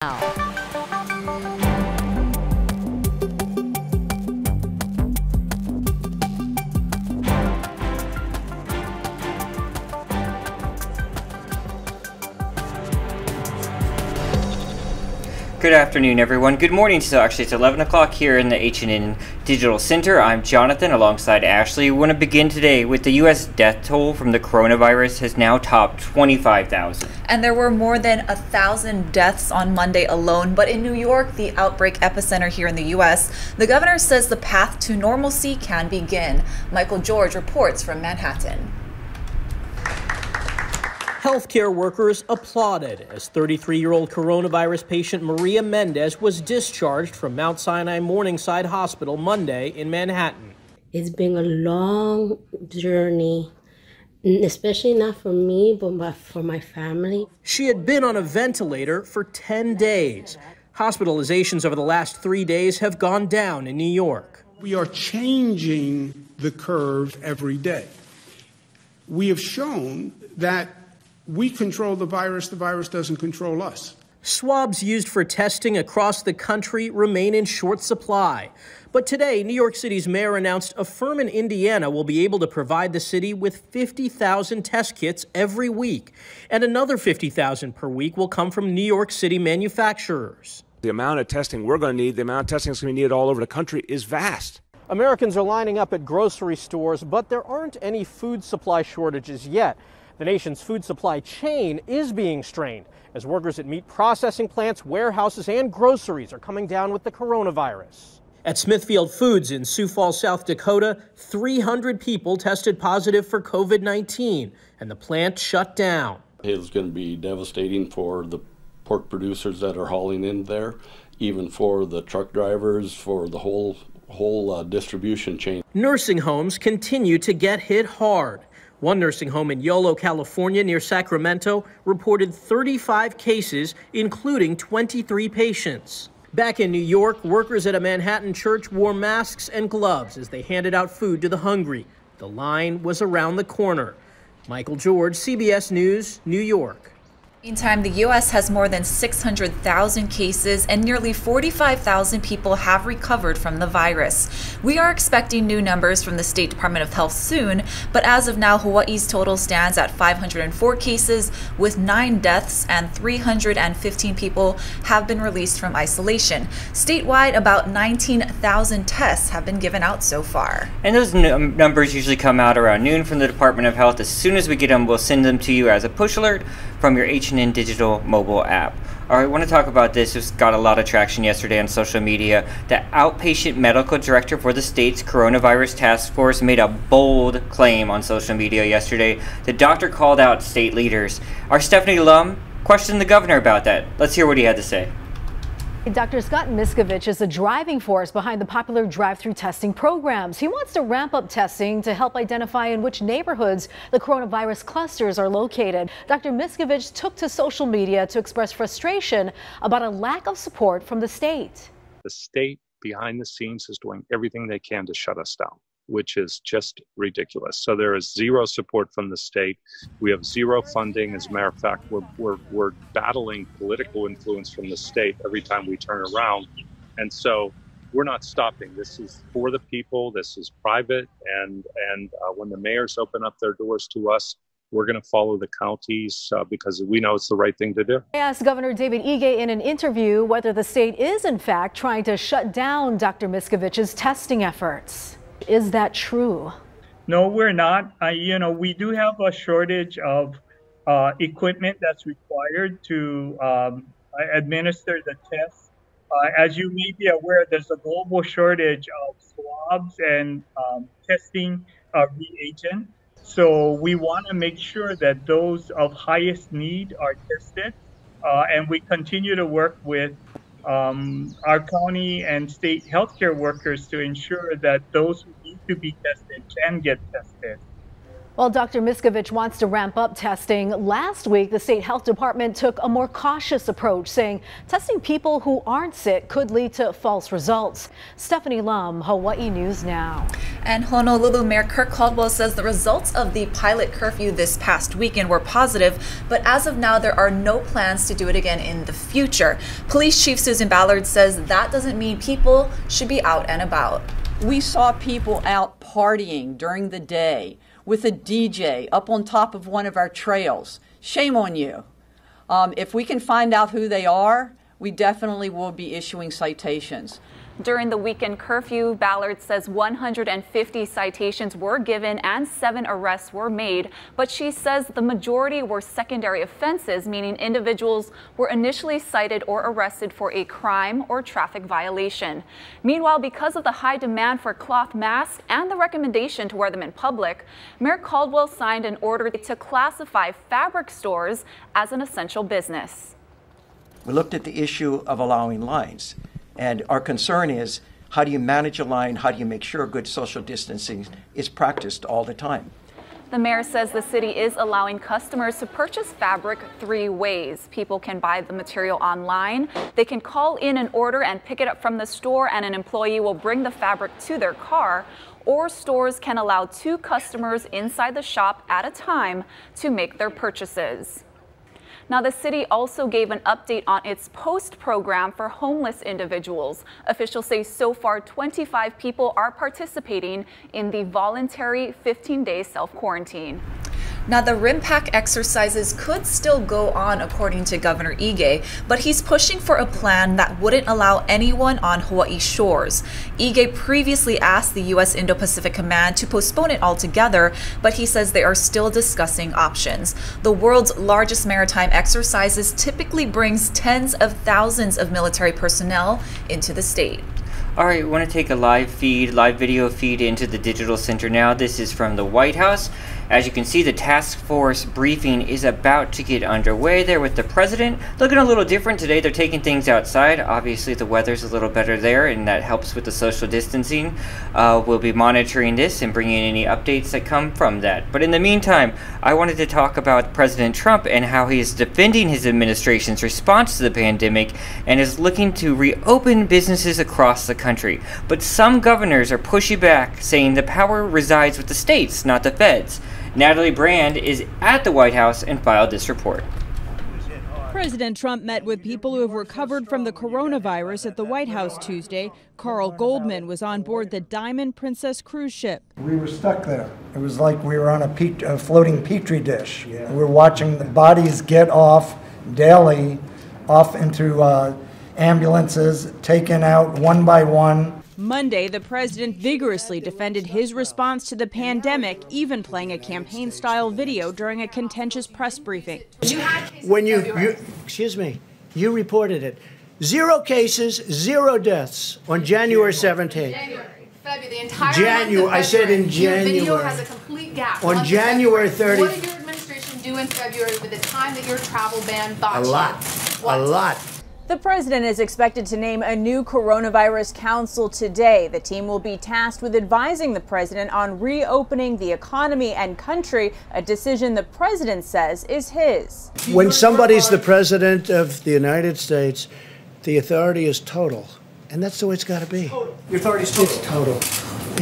Now. Good afternoon, everyone. Good morning. So actually, it's 11 o'clock here in the H&N Digital Center. I'm Jonathan alongside Ashley. We want to begin today with the U.S. death toll from the coronavirus has now topped 25,000. And there were more than 1,000 deaths on Monday alone. But in New York, the outbreak epicenter here in the U.S., the governor says the path to normalcy can begin. Michael George reports from Manhattan. Healthcare workers applauded as 33-year-old coronavirus patient Maria Mendez was discharged from Mount Sinai Morningside Hospital Monday in Manhattan. It's been a long journey, especially not for me, but for my family. She had been on a ventilator for 10 days. Hospitalizations over the last 3 days have gone down in New York. We are changing the curve every day. We have shown that we control the virus doesn't control us. Swabs used for testing across the country remain in short supply. But today, New York City's mayor announced a firm in Indiana will be able to provide the city with 50,000 test kits every week. And another 50,000 per week will come from New York City manufacturers. The amount of testing we're going to need, the amount of testing that's going to be needed all over the country is vast. Americans are lining up at grocery stores, but there aren't any food supply shortages yet. The nation's food supply chain is being strained as workers at meat processing plants, warehouses, and groceries are coming down with the coronavirus. At Smithfield Foods in Sioux Falls, South Dakota, 300 people tested positive for COVID-19, and the plant shut down. It's going to be devastating for the pork producers that are hauling in there, even for the truck drivers, for the whole distribution chain. Nursing homes continue to get hit hard. One nursing home in Yolo, California, near Sacramento, reported 35 cases, including 23 patients. Back in New York, workers at a Manhattan church wore masks and gloves as they handed out food to the hungry. The line was around the corner. Michael George, CBS News, New York. Meantime, the U.S. has more than 600,000 cases and nearly 45,000 people have recovered from the virus. We are expecting new numbers from the State Department of Health soon, but as of now, Hawaii's total stands at 504 cases with 9 deaths and 315 people have been released from isolation. Statewide, about 19,000 tests have been given out so far. And those numbers usually come out around noon from the Department of Health. As soon as we get them, we'll send them to you as a push alert from your H&N Digital mobile app. All right, I want to talk about this. It's got a lot of traction yesterday on social media. The outpatient medical director for the state's coronavirus task force made a bold claim on social media yesterday. The doctor called out state leaders. Our Stephanie Lum questioned the governor about that. Let's hear what he had to say. Dr. Scott Miskovich is the driving force behind the popular drive-through testing programs. He wants to ramp up testing to help identify in which neighborhoods the coronavirus clusters are located. Dr. Miskovich took to social media to express frustration about a lack of support from the state. The state behind the scenes is doing everything they can to shut us down, which is just ridiculous. So there is zero support from the state. We have zero funding. As a matter of fact, we're battling political influence from the state every time we turn around. And so we're not stopping. This is for the people. This is private. And when the mayors open up their doors to us, we're going to follow the counties because we know it's the right thing to do. I asked Governor David Ige in an interview whether the state is in fact trying to shut down Dr. Miskovich's testing efforts. Is that true? No, we're not. We do have a shortage of equipment that's required to administer the tests. As you may be aware, there's a global shortage of swabs and testing reagent. So we want to make sure that those of highest need are tested. And we continue to work with our county and state healthcare workers to ensure that those who need to be tested can get tested. Well, Dr. Miskovich wants to ramp up testing. Last week, the state health department took a more cautious approach, saying testing people who aren't sick could lead to false results. Stephanie Lum, Hawaii News Now. And Honolulu Mayor Kirk Caldwell says the results of the pilot curfew this past weekend were positive, but as of now, there are no plans to do it again in the future. Police Chief Susan Ballard says that doesn't mean people should be out and about. We saw people out partying during the day with a DJ up on top of one of our trails. Shame on you. If we can find out who they are, we definitely will be issuing citations. During the weekend curfew, Ballard says 150 citations were given and 7 arrests were made, but she says the majority were secondary offenses, meaning individuals were initially cited or arrested for a crime or traffic violation. Meanwhile, because of the high demand for cloth masks and the recommendation to wear them in public, Mayor Caldwell signed an order to classify fabric stores as an essential business. We looked at the issue of allowing lines. And our concern is, how do you manage a line? How do you make sure good social distancing is practiced all the time? The mayor says the city is allowing customers to purchase fabric 3 ways. People can buy the material online, they can call in an order and pick it up from the store, and an employee will bring the fabric to their car, or stores can allow 2 customers inside the shop at a time to make their purchases. Now, the city also gave an update on its POST program for homeless individuals. Officials say so far 25 people are participating in the voluntary 15-day self-quarantine. Now, the RIMPAC exercises could still go on, according to Governor Ige, but he's pushing for a plan that wouldn't allow anyone on Hawaii shores. Ige previously asked the U.S. Indo-Pacific Command to postpone it altogether, but he says they are still discussing options. The world's largest maritime exercises typically brings tens of thousands of military personnel into the state. All right, we want to take a live video feed into the digital center now. This is from the White House. As you can see, the task force briefing is about to get underway there with the president. Looking a little different today. They're taking things outside. Obviously, the weather's a little better there, and that helps with the social distancing. We'll be monitoring this and bringing any updates that come from that. But in the meantime, I wanted to talk about President Trump and how he is defending his administration's response to the pandemic and is looking to reopen businesses across the country. But some governors are pushing back, saying the power resides with the states, not the feds. Natalie Brand is at the White House and filed this report. President Trump met with people who have recovered from the coronavirus at the White House Tuesday. Carl Goldman was on board the Diamond Princess cruise ship. We were stuck there. It was like we were on a floating petri dish. Yeah. We were watching the bodies get off daily, off into ambulances, taken out one by one. Monday, the president vigorously defended his response to the pandemic, even playing a campaign-style video during a contentious press briefing. When you reported it. 0 cases, 0 deaths on January 17th. February, the entire January. I said in January. Your video has a complete gap. On January 30th. What did your administration do in February with the time that your travel ban bought you? A lot. The president is expected to name a new coronavirus council today. The team will be tasked with advising the president on reopening the economy and country, a decision the president says is his. When somebody's the president of the United States, the authority is total. And that's the way it's got to be. Your authority is total. It's total.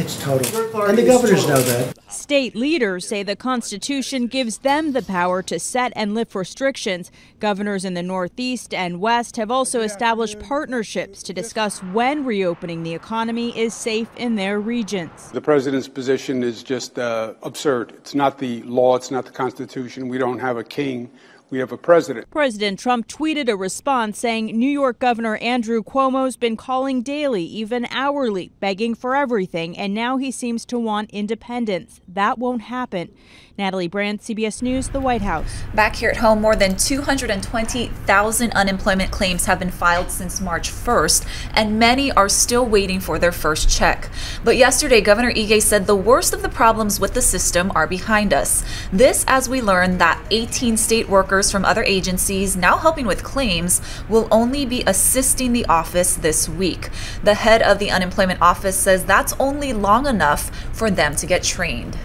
It's total. And the governors know that. State leaders say the Constitution gives them the power to set and lift restrictions. Governors in the Northeast and West have also established partnerships to discuss when reopening the economy is safe in their regions. The president's position is just absurd. It's not the law. It's not the Constitution. We don't have a king. We have a president. President Trump tweeted a response saying New York Governor Andrew Cuomo's been calling daily, even hourly, begging for everything, and now he seems to want independence. That won't happen. Natalie Brand, CBS News, the White House. Back here at home, more than 220,000 unemployment claims have been filed since March 1st, and many are still waiting for their first check. But yesterday, Governor Ige said the worst of the problems with the system are behind us. This as we learn that 18 state workers from other agencies now helping with claims will only be assisting the office this week. The head of the unemployment office says that's only long enough for them to get trained.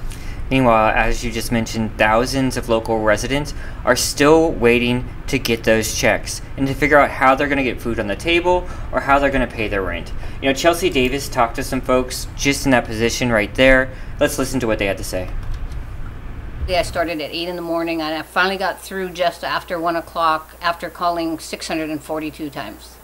Meanwhile, as you just mentioned, thousands of local residents are still waiting to get those checks and to figure out how they're going to get food on the table or how they're going to pay their rent. You know, Chelsea Davis talked to some folks just in that position right there. Let's listen to what they had to say. I started at 8 in the morning and I finally got through just after 1 o'clock after calling 642 times.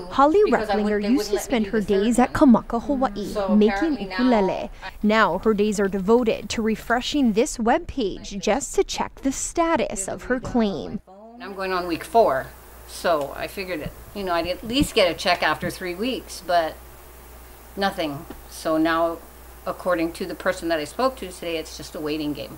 Holly Recklinger used to spend her days at Kamaka, Hawaii, making ukulele. Now her days are devoted to refreshing this webpage just to check the status of her claim. I'm going on week 4, so I figured that, you know, I'd at least get a check after 3 weeks, but nothing. So now, according to the person that I spoke to today, it's just a waiting game.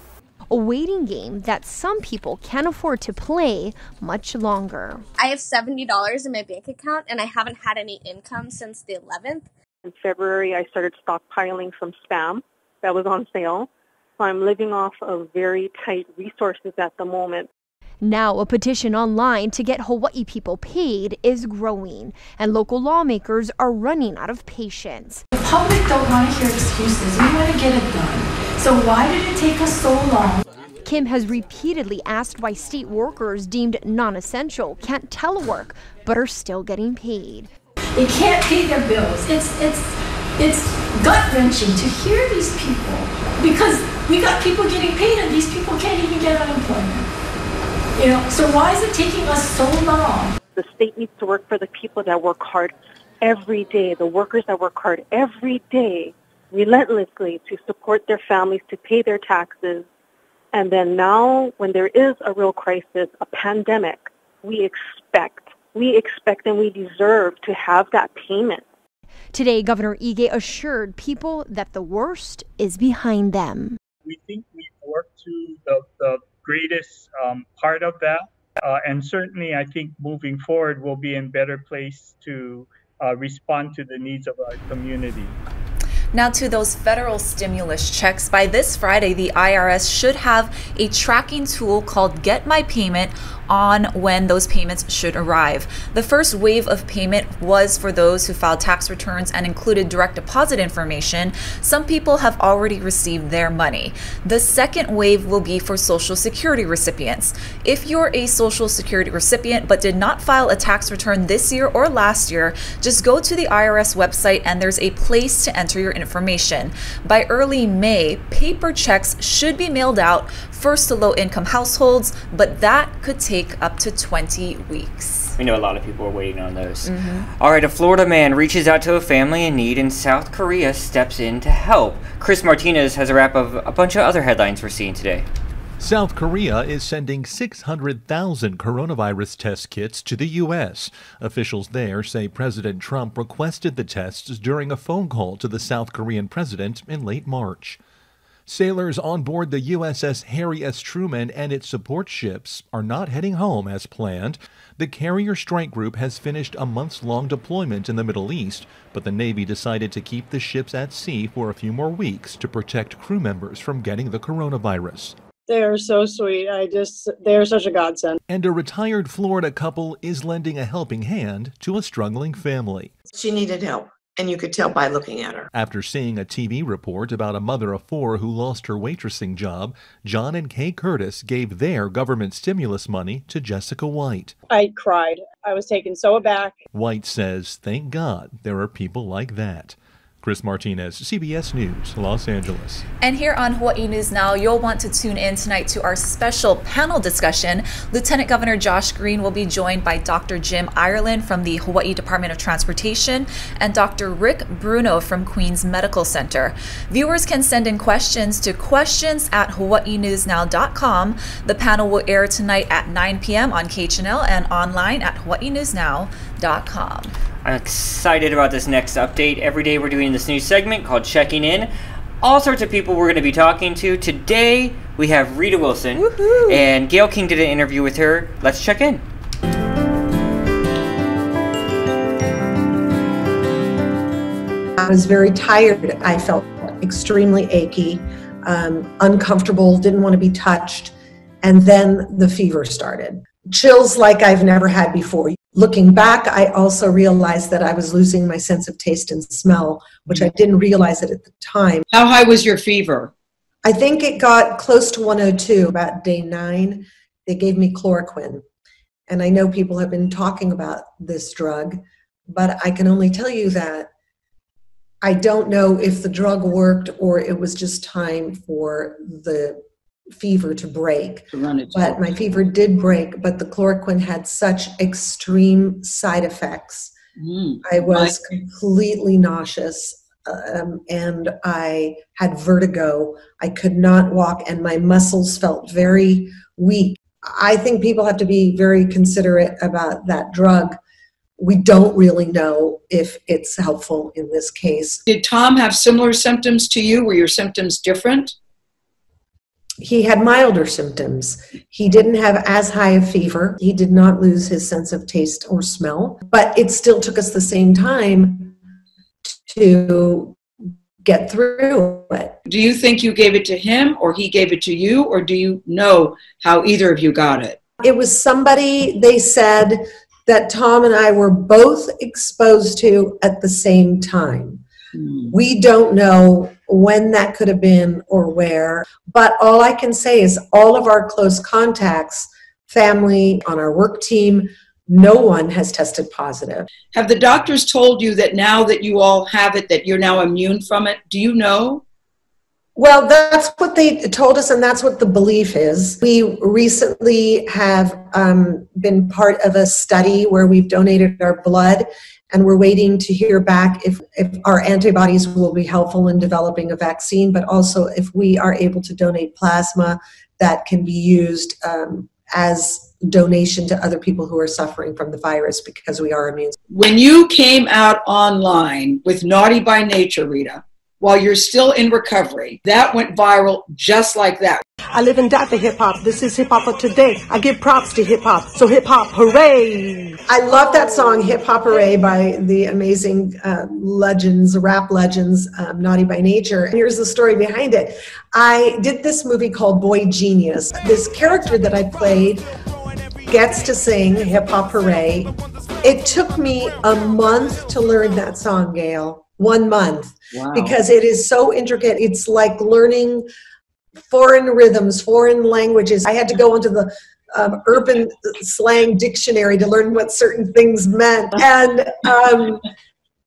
A waiting game that some people can't afford to play much longer. I have $70 in my bank account and I haven't had any income since the 11th. In February, I started stockpiling some Spam that was on sale. So I'm living off of very tight resources at the moment. Now a petition online to get Hawaii people paid is growing, and local lawmakers are running out of patience. The public don't want to hear excuses. We want to get it done. So why did it take us so long? Kim has repeatedly asked why state workers deemed non-essential can't telework, but are still getting paid. They can't pay their bills. It's gut-wrenching to hear these people, because we got people getting paid and these people can't even get unemployment. You know, so why is it taking us so long? The state needs to work for the people that work hard every day, the workers that work hard every day, relentlessly to support their families, to pay their taxes. And then now, when there is a real crisis, a pandemic, we expect and we deserve to have that payment. Today, Governor Ige assured people that the worst is behind them. We think we've worked to the greatest part of that. And certainly, I think moving forward, we'll be in better place to respond to the needs of our community. Now to those federal stimulus checks. By this Friday, the IRS should have a tracking tool called Get My Payment on when those payments should arrive. The first wave of payment was for those who filed tax returns and included direct deposit information. Some people have already received their money. The second wave will be for Social Security recipients. If you're a Social Security recipient but did not file a tax return this year or last year, just go to the IRS website and there's a place to enter your information. By early May, paper checks should be mailed out first to low-income households, but that could take up to 20 weeks. We know a lot of people are waiting on those. All right, a Florida man reaches out to a family in need and South Korea steps in to help. Chris Martinez has a wrap of a bunch of other headlines we're seeing today. South Korea is sending 600,000 coronavirus test kits to the U.S. Officials there say President Trump requested the tests during a phone call to the South Korean president in late March. Sailors on board the USS Harry S. Truman and its support ships are not heading home as planned. The carrier strike group has finished a months-long deployment in the Middle East, but the Navy decided to keep the ships at sea for a few more weeks to protect crew members from getting the coronavirus. They are so sweet. They're such a godsend. And a retired Florida couple is lending a helping hand to a struggling family. She needed help, and you could tell by looking at her. After seeing a TV report about a mother of 4 who lost her waitressing job, John and Kay Curtis gave their government stimulus money to Jessica White. I cried. I was taken so aback. White says, thank God there are people like that. Chris Martinez, CBS News, Los Angeles. And here on Hawaii News Now, you'll want to tune in tonight to our special panel discussion. Lieutenant Governor Josh Green will be joined by Dr. Jim Ireland from the Hawaii Department of Transportation and Dr. Rick Bruno from Queens Medical Center. Viewers can send in questions to questions@hawaiinewsnow.com. The panel will air tonight at 9 p.m. on KHNL and online at hawaiinewsnow.com. I'm excited about this next update. Every day we're doing this new segment called Checking In. All sorts of people we're going to be talking to. Today we have Rita Wilson. Woohoo! And Gail King did an interview with her. Let's check in. I was very tired. I felt extremely achy, uncomfortable, didn't want to be touched. And then the fever started. Chills like I've never had before. Looking back, I also realized that I was losing my sense of taste and smell, which I didn't realize it at the time. How high was your fever? I think it got close to 102, about day 9. They gave me chloroquine. And I know people have been talking about this drug, but I can only tell you that I don't know if the drug worked or it was just time for the fever to break. But my fever did break, but the chloroquine had such extreme side effects. I was completely nauseous, and I had vertigo. I could not walk, and my muscles felt very weak. I think people have to be very considerate about that drug. We don't really know if it's helpful in this case. Did Tom have similar symptoms to you? Were your symptoms different? He had milder symptoms. He didn't have as high a fever. He did not lose his sense of taste or smell, but it still took us the same time to get through it. Do you think you gave it to him or he gave it to you, or do you know how either of you got it? It was somebody, they said, that Tom and I were both exposed to at the same time. We don't know when that could have been or where, but all I can say is all of our close contacts, family, on our work team, no one has tested positive. Have the doctors told you that now that you all have it, that you're now immune from it? Do you know? Well, that's what they told us, and that's what the belief is. We recently have been part of a study where we've donated our blood, and we're waiting to hear back if our antibodies will be helpful in developing a vaccine, but also if we are able to donate plasma that can be used as donation to other people who are suffering from the virus, because we are immune. When you came out online with Naughty by Nature, Rita, while you're still in recovery, that went viral just like that. I live and die for hip-hop. This is hip-hop of today. I give props to hip-hop. So hip-hop, hooray! I love that song, Hip Hop Hooray, by the amazing legends, rap legends, Naughty by Nature. Here's the story behind it. I did this movie called Boy Genius. This character that I played gets to sing Hip Hop Hooray. It took me a month to learn that song, Gail. 1 month. Wow. Because it is so intricate. It's like learning foreign rhythms, foreign languages. I had to go into the urban slang dictionary to learn what certain things meant. And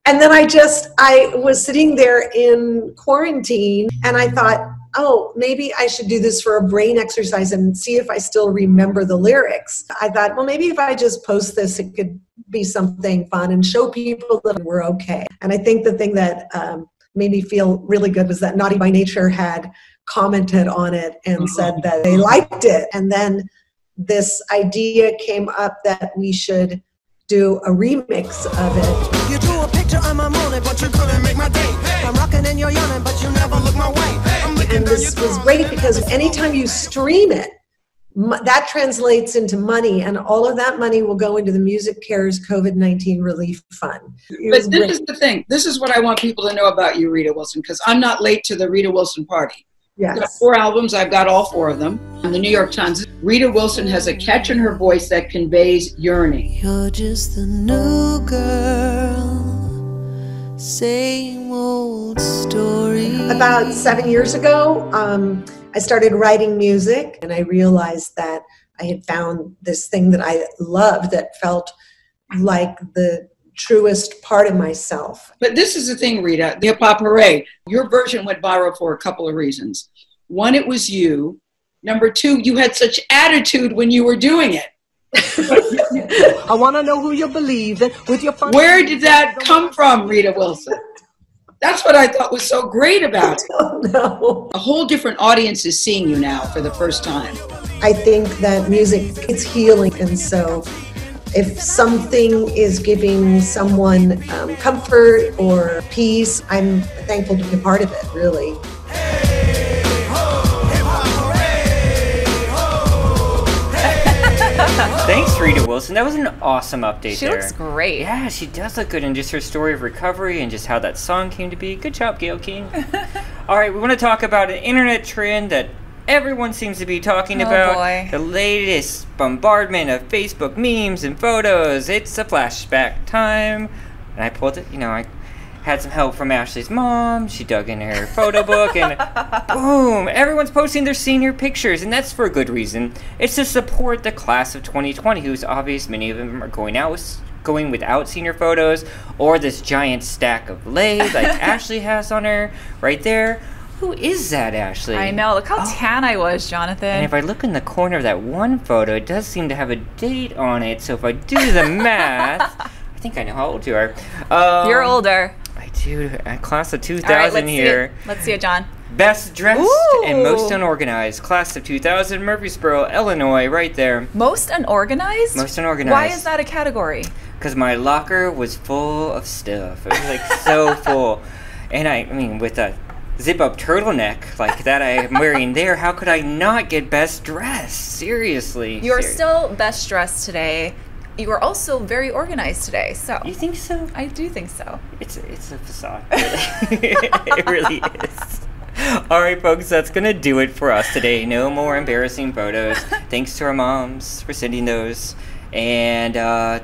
then I was sitting there in quarantine, and I thought, oh, maybe I should do this for a brain exercise and see if I still remember the lyrics. I thought, well, maybe if I just post this, it could be something fun and show people that we're okay. And I think the thing that made me feel really good was that Naughty by Nature had commented on it and said that they liked it. And then this idea came up that we should do a remix of it. You drew a picture on my morning, but you couldn't make my day. I'm rocking and you're yawning, but you never look my way. And this was great because anytime you stream it, that translates into money, and all of that money will go into the Music Cares COVID-19 Relief Fund. But this is the thing. This is what I want people to know about you, Rita Wilson, because I'm not late to the Rita Wilson party. Yes. I've got 4 albums. I've got all 4 of them. In the New York Times, Rita Wilson has a catch in her voice that conveys yearning. You're just the new girl, same old story. About 7 years ago, I started writing music, and I realized that I had found this thing that I loved that felt like the truest part of myself. But this is the thing, Rita, the Hip Hop Hooray. Your version went viral for a couple of reasons. 1, it was you. Number 2, you had such attitude when you were doing it. I want to know who you believe with your fun. Where did that come from, Rita Wilson? That's what I thought was so great about it. Oh, no. A whole different audience is seeing you now for the first time. I think that music, it's healing, and so if something is giving someone comfort or peace, I'm thankful to be a part of it, really. Thanks, Rita Wilson. That was an awesome update. She looks great. Yeah, she does look good, and just her story of recovery and just how that song came to be. Good job, Gail King. All right, we want to talk about an internet trend that everyone seems to be talking about. Boy. The latest bombardment of Facebook memes and photos. It's a flashback time. And I pulled it, had some help from Ashley's mom. She dug in her photo book, and boom, everyone's posting their senior pictures, and that's for a good reason. It's to support the class of 2020, who's obvious many of them are going without senior photos, or this giant stack of lei like Ashley has on her right there. Who is that, Ashley? I know. Look how tan I was, Jonathan. And if I look in the corner of that one photo, it does seem to have a date on it. So if I do the math, I think I know how old you are. You're older. I do. Class of 2000 All right, let's here. See it. Let's see it, John. Best dressed Ooh. and most unorganized. Class of 2000, Murfreesboro, Illinois, right there. Most unorganized? Most unorganized. Why is that a category? Because my locker was full of stuff. It was like so full. And I mean, with a zip-up turtleneck like that I'm wearing there, how could I not get best dressed? Seriously. You're still best dressed today. You were also very organized today. So you think so? I do think so. It's a facade, really. It really is. All right, folks, that's going to do it for us today. No more embarrassing photos. Thanks to our moms for sending those. And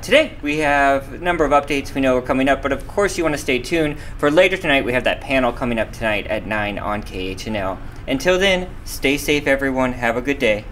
today we have a number of updates we know are coming up, but of course you want to stay tuned for later tonight. We have that panel coming up tonight at 9 on KHNL. Until then, stay safe, everyone. Have a good day.